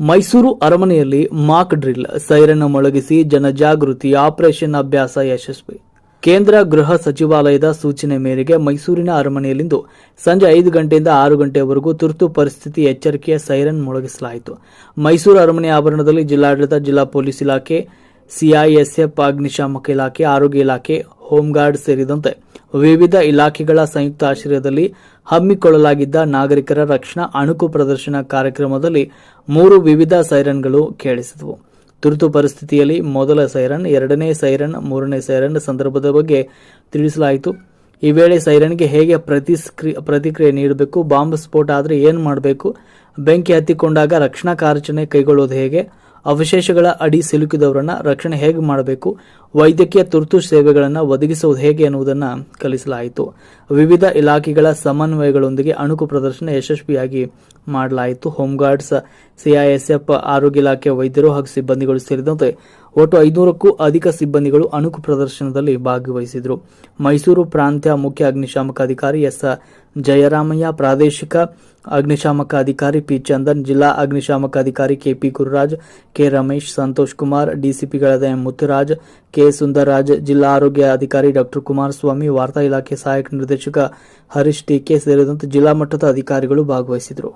ಮೈಸೂರು ಅರಮನೆಯಲ್ಲಿ Mach drill, siren ಮೊಳಗಿಸಿ ಜನಜಾಗೃತಿ operation ಅಭ್ಯಾಸ ಯಶಸ್ವಿ. ಕೇಂದ್ರ ಗೃಹ ಸಚಿವಾಲಯದ ಸೂಚನೆ ಮೇರೆಗೆ ಮೈಸೂರಿನ ಅರಮನೆಯಲ್ಲಿಂದು ಸಂಜೆ 5 ಗಂಟೆಯಿಂದ 6 ಗಂಟೆಯವರೆಗೂ ತುರ್ತು ಪರಿಸ್ಥಿತಿ ಎಚ್ಚರಿಕೆಯ ಸೈರನ್ ಮೊಳಗಿಸಲಾಯಿತು. ಮೈಸೂರು ಅರಮನೆ ಆವರಣದಲ್ಲಿ ಜಿಲ್ಲಾಡಳಿತ, ಜಿಲ್ಲಾ ಪೊಲೀಸ್ ಇಲಾಖೆ, ಸಿಐಎಸ್ಎಫ್, ಅಗ್ನಿಶಾಮಕ ಇಲಾಖೆ, ಆರೋಗ್ಯ ಇಲಾಖೆ, ಹೋಂಗಾರ್ಡ್ ಸೇರಿದಂತೆ ವಿವಿಧ ಇಲಾಖೆಗಳ ಸಂಯುಕ್ತ ಆಶ್ರಯದಲ್ಲಿ ಹಮ್ಮಿಕೊಳ್ಳಲಾಗಿದ್ದ ನಾಗರಿಕರ ರಕ್ಷಣಾ ಅಣುಕು ಪ್ರದರ್ಶನ ಕಾರ್ಯಕ್ರಮದಲ್ಲಿ 3 ವಿವಿಧ ಸೈರನ್ಗಳು ಕೇಳಿಸಿದವು. ತುರ್ತು ಪರಿಸ್ಥಿತಿಯಲ್ಲಿ ಮೊದಲ ಸೈರನ್, 2ನೇ ಸೈರನ್, 3ನೇ ಸೈರನ್ ಸಂದರ್ಭದ ಬಗ್ಗೆ ತಿಳಿಸಲಾಯಿತು. ಈ ವೇಳೆ ಸೈರನ್ಗೆ ಹೇಗೆ ಪ್ರತಿಕ್ರಿಯೆ ನೀಡಬೇಕು, ಬಾಂಬ್ ಸ್ಫೋಟ ಆದರೆ ಏನು ಮಾಡಬೇಕು, ಬೆಂಕಿ ಹತ್ತಿಕೊಂಡಾಗ ರಕ್ಷಣಾ ಕಾರ್ಯಾಚರಣೆ ಕೈಗೊಳ್ಳುವುದು ಹೇಗೆ, ಅವಶೇಷಗಳ ಅಡಿ ಸಿಲುಕಿದವರನ್ನ ರಕ್ಷಣೆ ಹೇಗೆ ಮಾಡಬೇಕು, ವೈದ್ಯಕೀಯ ತುರ್ತು ಸೇವೆಗಳನ್ನು ಒದಗಿಸುವುದು ಹೇಗೆ ಎನ್ನುವುದನ್ನು ಕಲಿಸಲಾಯಿತು. ವಿವಿಧ ಇಲಾಖೆಗಳ ಸಮನ್ವಯಗಳೊಂದಿಗೆ ಅಣುಕು ಪ್ರದರ್ಶನ ಯಶಸ್ವಿಯಾಗಿ ಮಾಡಲಾಯಿತು. ಹೋಂಗಾರ್ಡ್ಸ್, ಸಿಐಎಸ್ಎಫ್, ಆರೋಗ್ಯ ಇಲಾಖೆ ವೈದ್ಯರು ಹಾಗೂ ಸಿಬ್ಬಂದಿಗಳು ಸೇರಿದಂತೆ ಒಟ್ಟು 500ಕ್ಕೂ ಅಧಿಕ ಸಿಬ್ಬಂದಿಗಳು ಅಣುಕು ಪ್ರದರ್ಶನದಲ್ಲಿ ಭಾಗವಹಿಸಿದರು. ಮೈಸೂರು ಪ್ರಾಂತ್ಯ ಮುಖ್ಯ ಅಗ್ನಿಶಾಮಕ ಅಧಿಕಾರಿ ಎಸ್ ಜಯರಾಮಯ್ಯ, ಪ್ರಾದೇಶಿಕ ಅಗ್ನಿಶಾಮಕ ಅಧಿಕಾರಿ ಪಿ ಚಂದನ್, ಜಿಲ್ಲಾ ಅಗ್ನಿಶಾಮಕ ಅಧಿಕಾರಿ ಕೆಪಿ ಗುರುರಾಜ್, ಕೆ ರಮೇಶ್, ಸಂತೋಷ್ ಕುಮಾರ್, ಡಿಸಿಪಿಗಳಾದ ಎಂ ಮುತ್ತುರಾಜ್, ಕೆ ಸುಂದರ್ರಾಜ್, ಜಿಲ್ಲಾ ಆರೋಗ್ಯ ಅಧಿಕಾರಿ ಡಾ ಕುಮಾರಸ್ವಾಮಿ, ವಾರ್ತಾ ಇಲಾಖೆ ಸಹಾಯಕ ನಿರ್ದೇಶಕ ಹರೀಶ್ ಟಿಕೆ ಸೇರಿದಂತೆ ಜಿಲ್ಲಾ ಮಟ್ಟದ ಅಧಿಕಾರಿಗಳು ಭಾಗವಹಿಸಿದರು.